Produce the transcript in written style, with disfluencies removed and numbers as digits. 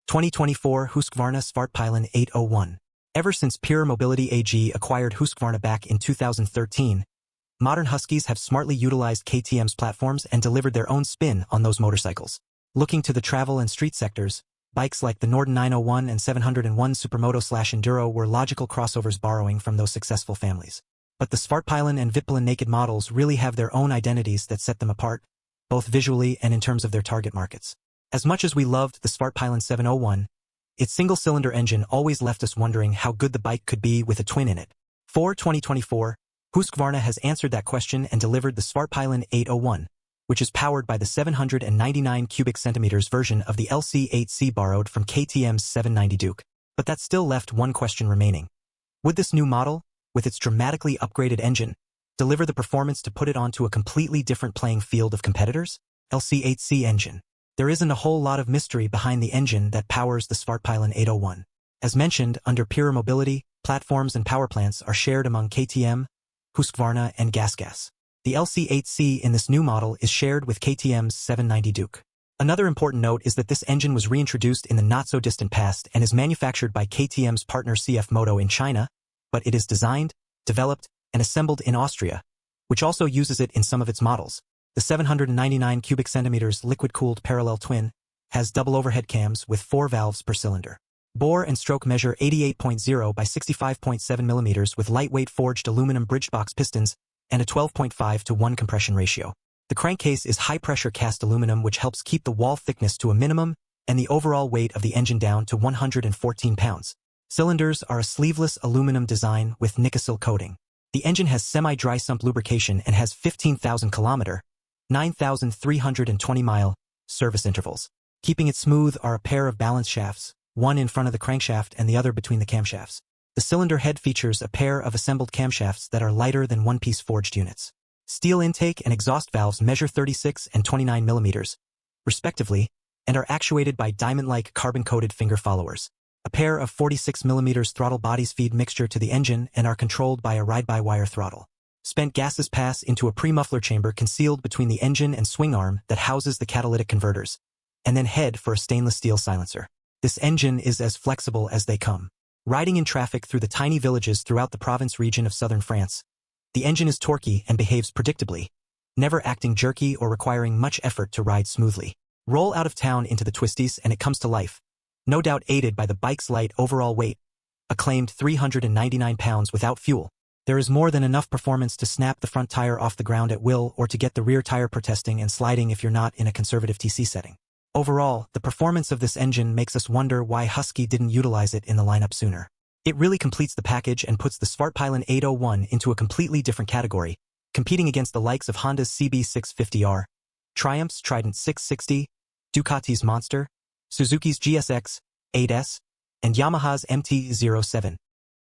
2024 Husqvarna Svartpilen 801. Ever since Pure Mobility AG acquired Husqvarna back in 2013, modern Huskies have smartly utilized KTM's platforms and delivered their own spin on those motorcycles. Looking to the travel and street sectors, bikes like the Norden 901 and 701 Supermoto/Enduro were logical crossovers borrowing from those successful families. But the Svartpilen and Vitpilen naked models really have their own identities that set them apart, both visually and in terms of their target markets. As much as we loved the Svartpilen 701, its single-cylinder engine always left us wondering how good the bike could be with a twin in it. For 2024, Husqvarna has answered that question and delivered the Svartpilen 801, which is powered by the 799 cubic centimeters version of the LC8C borrowed from KTM's 790 Duke. But that still left one question remaining. Would this new model, with its dramatically upgraded engine, deliver the performance to put it onto a completely different playing field of competitors? LC8C engine. There isn't a whole lot of mystery behind the engine that powers the Svartpilen 801. As mentioned, under Pure Mobility, platforms and power plants are shared among KTM, Husqvarna, and GasGas. The LC8C in this new model is shared with KTM's 790 Duke. Another important note is that this engine was reintroduced in the not-so-distant past and is manufactured by KTM's partner CF Moto in China, but it is designed, developed, and assembled in Austria, which also uses it in some of its models. The 799 cubic centimeters liquid-cooled parallel twin has double overhead cams with 4 valves per cylinder. Bore and stroke measure 88.0 by 65.7 millimeters with lightweight forged aluminum bridged-box pistons and a 12.5:1 compression ratio. The crankcase is high-pressure cast aluminum, which helps keep the wall thickness to a minimum and the overall weight of the engine down to 114 pounds. Cylinders are a sleeveless aluminum design with Nikasil coating. The engine has semi-dry sump lubrication and has 15,000 kilometer, 9,320-mile service intervals. Keeping it smooth are a pair of balance shafts, one in front of the crankshaft and the other between the camshafts. The cylinder head features a pair of assembled camshafts that are lighter than one-piece forged units. Steel intake and exhaust valves measure 36 and 29 millimeters, respectively, and are actuated by diamond-like carbon-coated finger followers. A pair of 46 millimeters throttle bodies feed mixture to the engine and are controlled by a ride-by-wire throttle. Spent gases pass into a pre-muffler chamber concealed between the engine and swing arm that houses the catalytic converters, and then head for a stainless steel silencer. This engine is as flexible as they come. Riding in traffic through the tiny villages throughout the Provence region of southern France, the engine is torquey and behaves predictably, never acting jerky or requiring much effort to ride smoothly. Roll out of town into the twisties and it comes to life, no doubt aided by the bike's light overall weight, a claimed 399 pounds without fuel. There is more than enough performance to snap the front tire off the ground at will or to get the rear tire protesting and sliding if you're not in a conservative TC setting. Overall, the performance of this engine makes us wonder why Husky didn't utilize it in the lineup sooner. It really completes the package and puts the Svartpilen 801 into a completely different category, competing against the likes of Honda's CB650R, Triumph's Trident 660, Ducati's Monster, Suzuki's GSX 8S, and Yamaha's MT-07.